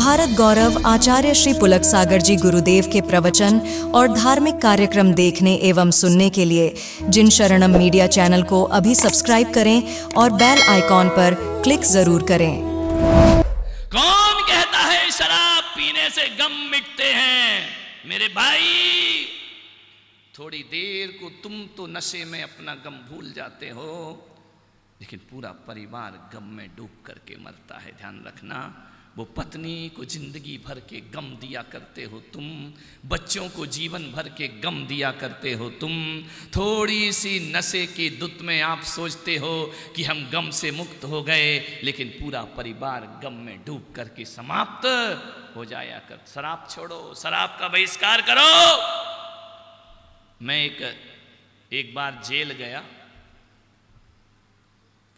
भारत गौरव आचार्य श्री पुलक सागर जी गुरुदेव के प्रवचन और धार्मिक कार्यक्रम देखने एवं सुनने के लिए जिन शरणम मीडिया चैनल को अभी सब्सक्राइब करें और बेल आइकॉन पर क्लिक जरूर करें। कौन कहता है शराब पीने से गम मिटते हैं? मेरे भाई, थोड़ी देर को तुम तो नशे में अपना गम भूल जाते हो, लेकिन पूरा परिवार गम में डूब करके मरता है। ध्यान रखना, वो पत्नी को जिंदगी भर के गम दिया करते हो तुम, बच्चों को जीवन भर के गम दिया करते हो तुम। थोड़ी सी नशे की दुत में आप सोचते हो कि हम गम से मुक्त हो गए, लेकिन पूरा परिवार गम में डूब करके समाप्त हो जाया कर। शराब छोड़ो, शराब का बहिष्कार करो। मैं एक बार जेल गया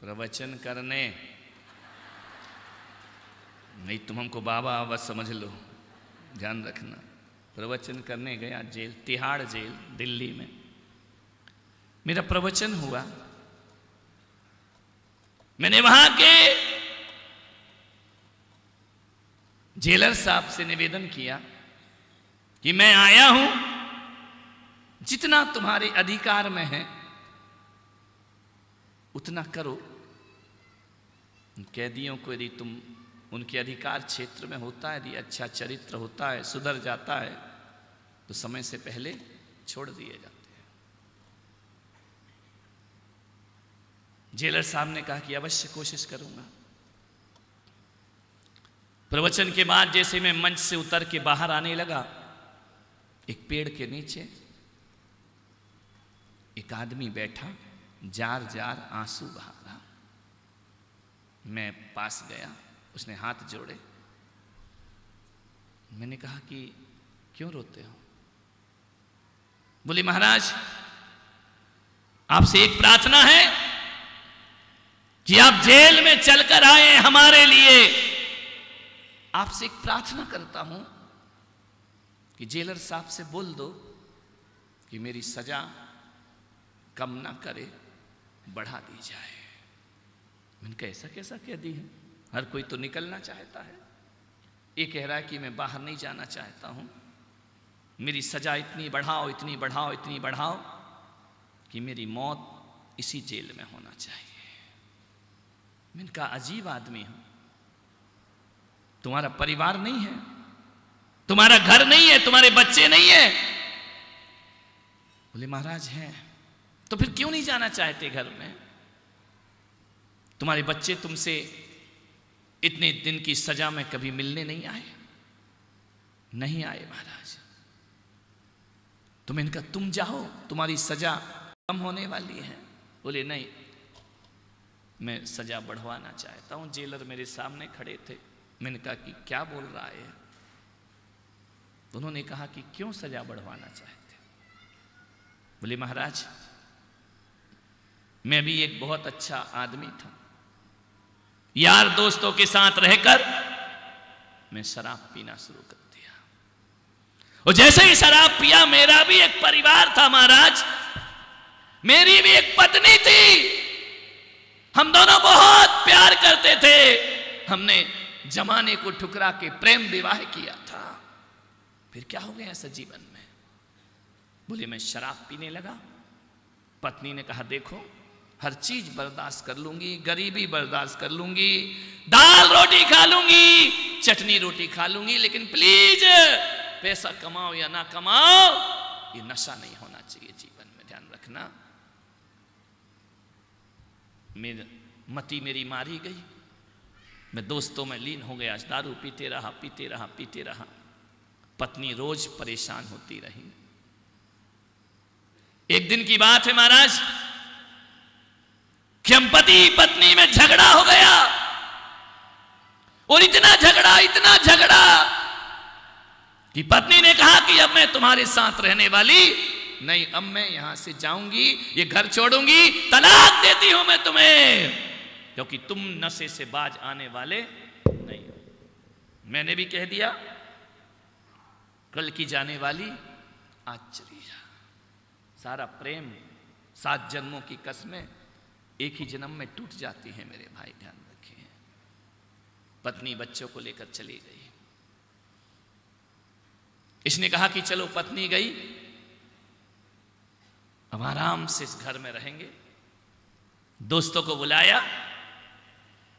प्रवचन करने। नहीं, तुम हमको बाबा आवाज समझ लो, ध्यान रखना। प्रवचन करने गया जेल, तिहाड़ जेल दिल्ली में। मेरा प्रवचन हुआ, मैंने वहां के जेलर साहब से निवेदन किया कि मैं आया हूं, जितना तुम्हारे अधिकार में है उतना करो। कैदियों को यदि तुम उनके अधिकार क्षेत्र में होता है, यदि अच्छा चरित्र होता है, सुधर जाता है, तो समय से पहले छोड़ दिए जाते हैं। जेलर साहब ने कहा कि अवश्य कोशिश करूंगा। प्रवचन के बाद जैसे मैं मंच से उतर के बाहर आने लगा, एक पेड़ के नीचे एक आदमी बैठा, जार जार आंसू बहा रहा। मैं पास गया, उसने हाथ जोड़े। मैंने कहा कि क्यों रोते हो? बोले महाराज, आपसे एक प्रार्थना है कि आप जेल में चलकर आए हमारे लिए। आपसे एक प्रार्थना करता हूं कि जेलर साहब से बोल दो कि मेरी सजा कम ना करे, बढ़ा दी जाए। मैंने कहा ऐसा कैसा कह दी है? हर कोई तो निकलना चाहता है। ये कह रहा है कि मैं बाहर नहीं जाना चाहता हूं, मेरी सजा इतनी बढ़ाओ, इतनी बढ़ाओ, इतनी बढ़ाओ कि मेरी मौत इसी जेल में होना चाहिए। मैंने कहा अजीब आदमी हो, तुम्हारा परिवार नहीं है, तुम्हारा घर नहीं है, तुम्हारे बच्चे नहीं है? बोले महाराज हैं। तो फिर क्यों नहीं जाना चाहते घर में? तुम्हारे बच्चे तुमसे इतने दिन की सजा में कभी मिलने नहीं आए? नहीं आए महाराज। तो मैंने कहा तुम जाओ, तुम्हारी सजा कम होने वाली है। बोले नहीं, मैं सजा बढ़वाना चाहता हूं। जेलर मेरे सामने खड़े थे। मैंने कहा कि क्या बोल रहा है? उन्होंने कहा कि क्यों सजा बढ़वाना चाहते? बोले महाराज, मैं भी एक बहुत अच्छा आदमी था, यार दोस्तों के साथ रहकर मैं शराब पीना शुरू कर दिया, और जैसे ही शराब पिया, मेरा भी एक परिवार था महाराज, मेरी भी एक पत्नी थी, हम दोनों बहुत प्यार करते थे। हमने जमाने को ठुकरा के प्रेम विवाह किया था। फिर क्या हो गया ऐसा जीवन में? बोले मैं शराब पीने लगा। पत्नी ने कहा देखो, हर चीज बर्दाश्त कर लूंगी, गरीबी बर्दाश्त कर लूंगी, दाल रोटी खा लूंगी, चटनी रोटी खा लूंगी, लेकिन प्लीज पैसा कमाओ या ना कमाओ, ये नशा नहीं होना चाहिए जीवन में। ध्यान रखना। मती मेरी मारी गई, मैं दोस्तों में लीन हो गया, दारू पीते रहा, पीते रहा, पीते रहा। पत्नी रोज परेशान होती रही। एक दिन की बात है महाराज कि हम पति पत्नी में झगड़ा हो गया, और इतना झगड़ा कि पत्नी ने कहा कि अब मैं तुम्हारे साथ रहने वाली नहीं, अब मैं यहां से जाऊंगी, ये घर छोड़ूंगी, तलाक देती हूं मैं तुम्हें, क्योंकि तुम नशे से बाज आने वाले नहीं हो। मैंने भी कह दिया, कल की जाने वाली आज चली जा। सारा प्रेम 7 जन्मों की कसमें एक ही जन्म में टूट जाती है मेरे भाई, ध्यान रखिए। पत्नी बच्चों को लेकर चली गई। इसने कहा कि चलो पत्नी गई, अब आराम से इस घर में रहेंगे। दोस्तों को बुलाया,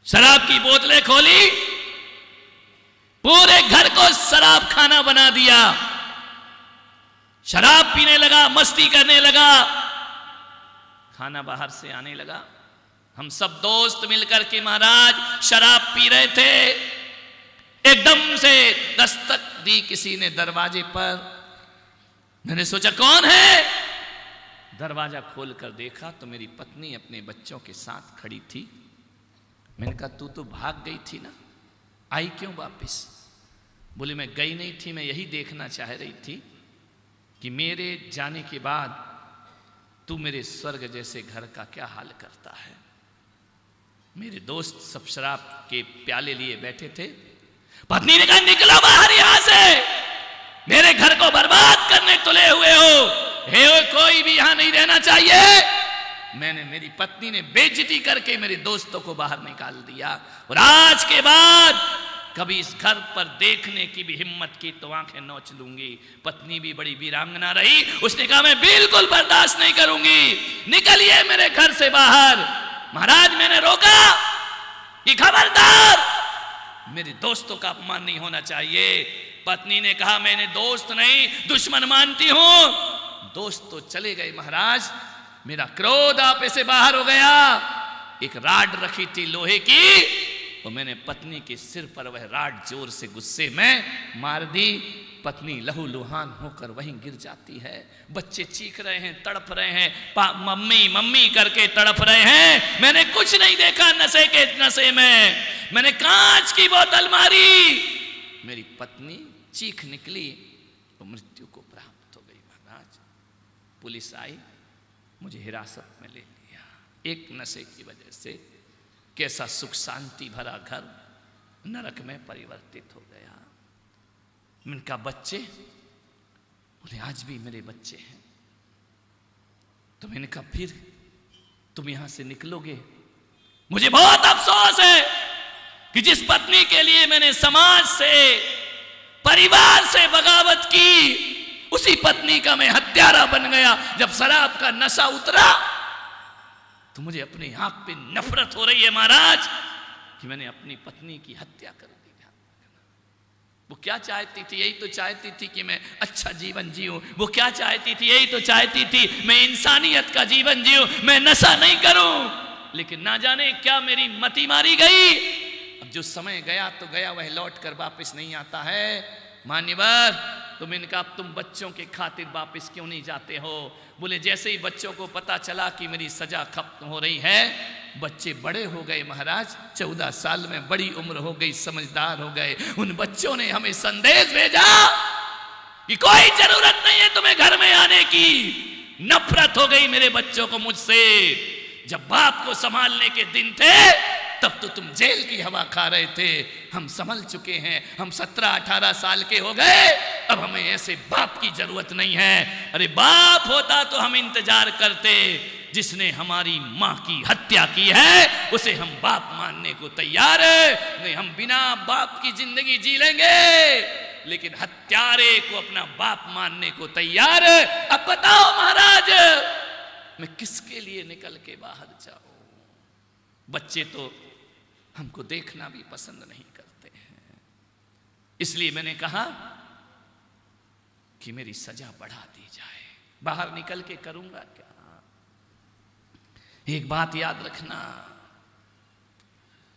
शराब की बोतलें खोली, पूरे घर को शराब खाना बना दिया, शराब पीने लगा, मस्ती करने लगा, खाना बाहर से आने लगा। हम सब दोस्त मिलकर के महाराज शराब पी रहे थे, एकदम से दस्तक दी किसी ने दरवाजे पर। मैंने सोचा कौन है, दरवाजा खोलकर देखा तो मेरी पत्नी अपने बच्चों के साथ खड़ी थी। मैंने कहा तू तो भाग गई थी ना, आई क्यों वापस? बोले मैं गई नहीं थी, मैं यही देखना चाह रही थी कि मेरे जाने के बाद तू मेरे स्वर्ग जैसे घर का क्या हाल करता है। मेरे दोस्त सब शराब के प्याले लिए बैठे थे। पत्नी ने कहा निकलो बाहर यहां से, मेरे घर को बर्बाद करने तुले हुए हो, कोई भी यहां नहीं रहना चाहिए। मैंने, मेरी पत्नी ने बेइज्जती करके मेरे दोस्तों को बाहर निकाल दिया। और आज के बाद कभी इस घर पर देखने की भी हिम्मत की तो आंखें नोच लूंगी। पत्नी भी बड़ी वीरांगना रही, उसने कहा मैं बिल्कुल बर्दाश्त नहीं करूंगी, निकलिए मेरे घर से बाहर। महाराज मैंने रोका कि खबरदार, मेरे दोस्तों का अपमान नहीं होना चाहिए। पत्नी ने कहा मैंने दोस्त नहीं दुश्मन मानती हूं। दोस्त तो चले गए महाराज, मेरा क्रोध आप से बाहर हो गया। एक राड रखी थी लोहे की, तो मैंने पत्नी के सिर पर वह राड जोर से गुस्से में मार दी। पत्नी लहूलुहान होकर वहीं गिर जाती है। बच्चे चीख रहे हैं, तड़प रहे हैं, मम्मी मम्मी करके तड़प रहे हैं। मैंने कुछ नहीं देखा, नशे के नशे में मैंने कांच की बोतल मारी, मेरी पत्नी चीख निकली तो मृत्यु को प्राप्त हो गई। महाराज पुलिस आई, मुझे हिरासत में ले लिया। एक नशे की वजह से कैसा सुख शांति भरा घर नरक में परिवर्तित हो गया। इनका बच्चे बोले आज भी मेरे बच्चे हैं। तो मैंने कहा फिर तुम यहां से निकलोगे? मुझे बहुत अफसोस है कि जिस पत्नी के लिए मैंने समाज से परिवार से बगावत की, उसी पत्नी का मैं हत्यारा बन गया। जब शराब का नशा उतरा तो मुझे अपने आप पे नफरत हो रही है महाराज कि मैंने अपनी पत्नी की हत्या कर दी। वो क्या चाहती थी? यही तो चाहती थी कि मैं अच्छा जीवन जीऊं। वो क्या चाहती थी? यही तो चाहती थी मैं इंसानियत का जीवन जीऊं, मैं नशा नहीं करूं। लेकिन ना जाने क्या मेरी मति मारी गई। अब जो समय गया तो गया, वह लौट कर वापस नहीं आता है। मान्यवर तुम इनका, तुम बच्चों के खातिर वापस क्यों नहीं जाते हो? बोले जैसे ही बच्चों को पता चला कि मेरी सजा खत्म हो रही है, बच्चे बड़े हो गए महाराज, 14 साल में बड़ी उम्र हो गई, समझदार हो गए। उन बच्चों ने हमें संदेश भेजा कि कोई जरूरत नहीं है तुम्हें घर में आने की। नफरत हो गई मेरे बच्चों को मुझसे। जब बाप को संभालने के दिन थे तब तो तुम जेल की हवा खा रहे थे। हम संभल चुके हैं, हम 17-18 साल के हो गए, अब हमें ऐसे बाप की जरूरत नहीं है। अरे बाप होता तो हम इंतजार करते। जिसने हमारी मां की हत्या की है उसे हम बाप मानने को तैयार है। नहीं, हम बिना बाप की जिंदगी जी लेंगे, लेकिन हत्यारे को अपना बाप मानने को तैयार है। अब बताओ महाराज, मैं किसके लिए निकल के बाहर जाऊं? बच्चे तो हमको देखना भी पसंद नहीं करते हैं। इसलिए मैंने कहा कि मेरी सजा बढ़ा दी जाए। बाहर निकल के करूंगा क्या? एक बात याद रखना,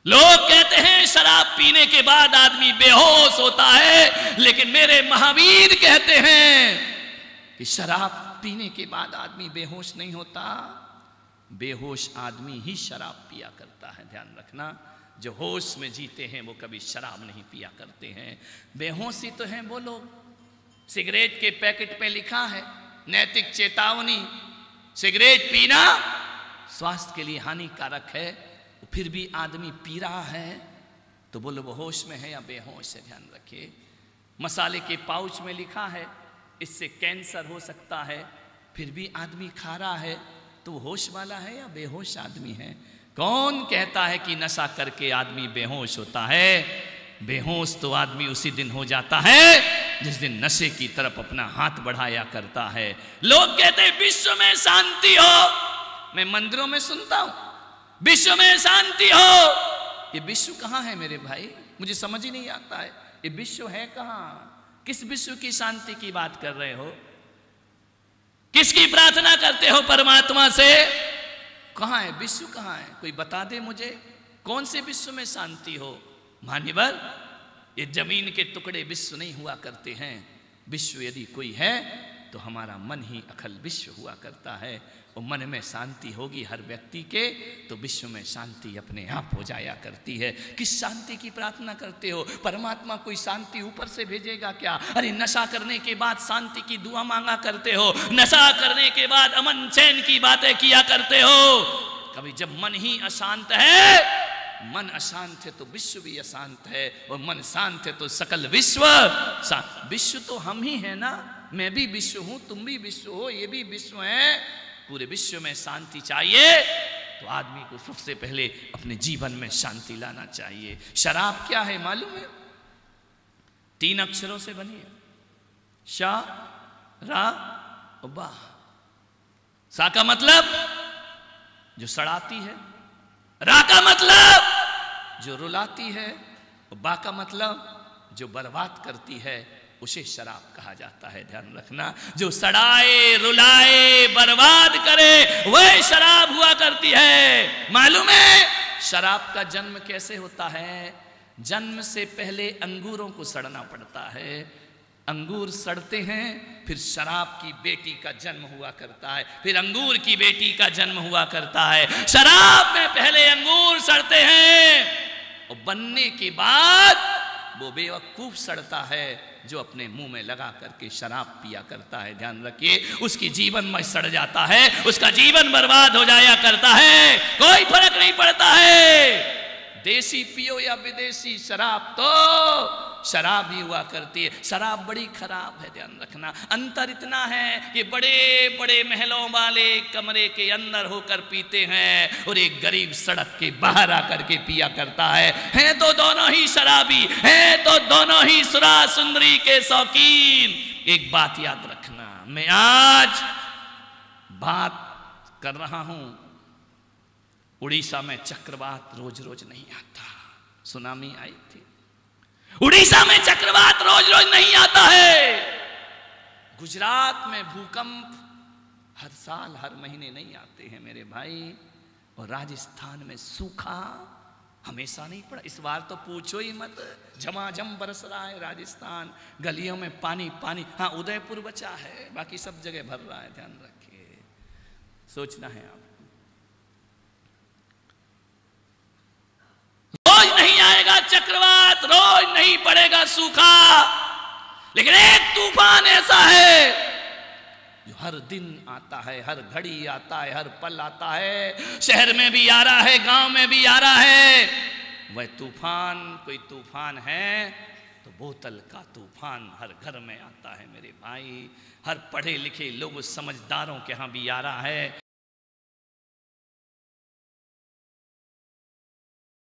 लोग कहते हैं शराब पीने के बाद आदमी बेहोश होता है, लेकिन मेरे महावीर कहते हैं कि शराब पीने के बाद आदमी बेहोश नहीं होता। बेहोश आदमी ही शराब पिया करता है। ध्यान रखना, जो होश में जीते हैं वो कभी शराब नहीं पिया करते हैं। बेहोशी तो हैं वो लोग। सिगरेट के पैकेट पे लिखा है नैतिक चेतावनी, सिगरेट पीना स्वास्थ्य के लिए हानिकारक है, फिर भी आदमी पी रहा है, तो बोलो वो होश में है या बेहोश है? ध्यान रखिए। मसाले के पाउच में लिखा है इससे कैंसर हो सकता है, फिर भी आदमी खा रहा है, तो होश वाला है या बेहोश आदमी है? कौन कहता है कि नशा करके आदमी बेहोश होता है? बेहोश तो आदमी उसी दिन हो जाता है जिस दिन नशे की तरफ अपना हाथ बढ़ाया करता है। लोग कहते हैं विश्व में शांति हो, मैं मंदिरों में सुनता हूं विश्व में शांति हो। ये विश्व कहां है मेरे भाई, मुझे समझ ही नहीं आता है ये विश्व है कहां। किस विश्व की शांति की बात कर रहे हो, किसकी प्रार्थना करते हो परमात्मा से, कहां है विश्व, कहां है, कोई बता दे मुझे कौन से विश्व में शांति हो। मान्यवर, ये जमीन के टुकड़े विश्व नहीं हुआ करते हैं। विश्व यदि कोई है तो हमारा मन ही अखल विश्व हुआ करता है। और मन में शांति होगी हर व्यक्ति के तो विश्व में शांति अपने आप हो जाया करती है। किस शांति की प्रार्थना करते हो, परमात्मा कोई शांति ऊपर से भेजेगा क्या। अरे नशा करने के बाद शांति की दुआ मांगा करते हो, नशा करने के बाद अमन चैन की बातें किया करते हो। कभी जब मन ही अशांत है, मन अशांत है तो विश्व भी अशांत है, और मन शांत है तो सकल विश्व शांत। विश्व तो हम ही है ना, मैं भी विश्व हूं, तुम भी विश्व हो, ये भी विश्व है। पूरे विश्व में शांति चाहिए तो आदमी को सबसे पहले अपने जीवन में शांति लाना चाहिए। शराब क्या है मालूम है, 3 अक्षरों से बनी है, शा रा बा। सा का मतलब जो सड़ाती है, रा का मतलब जो रुलाती है, और बा का मतलब जो बर्बाद करती है, उसे शराब कहा जाता है। ध्यान रखना, जो सड़ाए रुलाए बर्बाद करे वह शराब हुआ करती है। मालूम है शराब का जन्म कैसे होता है, जन्म से पहले अंगूरों को सड़ना पड़ता है, अंगूर सड़ते हैं, फिर शराब की बेटी का जन्म हुआ करता है, फिर अंगूर की बेटी का जन्म हुआ करता है। शराब में पहले अंगूर सड़ते हैं और बनने के बाद वो बेवकूफ सड़ता है जो अपने मुंह में लगा करके शराब पिया करता है। ध्यान रखिए, उसकी जीवन में सड़ जाता है, उसका जीवन बर्बाद हो जाया करता है, कोई फर्क नहीं पड़ता है। देसी पियो या विदेशी, शराब तो शराब ही हुआ करती है। शराब बड़ी खराब है, ध्यान रखना। अंतर इतना है कि बड़े बड़े महलों वाले कमरे के अंदर होकर पीते हैं और एक गरीब सड़क के बाहर आकर के पिया करता है तो दोनों ही शराबी है, तो दोनों ही सुरा सुंदरी के शौकीन। एक बात याद रखना, मैं आज बात कर रहा हूं, उड़ीसा में चक्रवात रोज रोज नहीं आता, सुनामी आई थी। उड़ीसा में चक्रवात रोज रोज नहीं आता है। गुजरात में भूकंप हर साल हर महीने नहीं आते हैं मेरे भाई। और राजस्थान में सूखा हमेशा नहीं पड़ा, इस बार तो पूछो ही मत, झमाझम बरस रहा है राजस्थान, गलियों में पानी पानी। हाँ, उदयपुर बचा है, बाकी सब जगह भर रहा है। ध्यान रखिए, सोचना है आप, रोज नहीं आएगा चक्रवात, रोज नहीं पड़ेगा सूखा, लेकिन एक तूफान ऐसा है जो हर दिन आता है, हर घड़ी आता है, हर पल आता है। शहर में भी आ रहा है, गांव में भी आ रहा है। वह तूफान कोई तूफान है तो बोतल का तूफान हर घर में आता है मेरे भाई। हर पढ़े लिखे लोग समझदारों के यहां भी आ रहा है।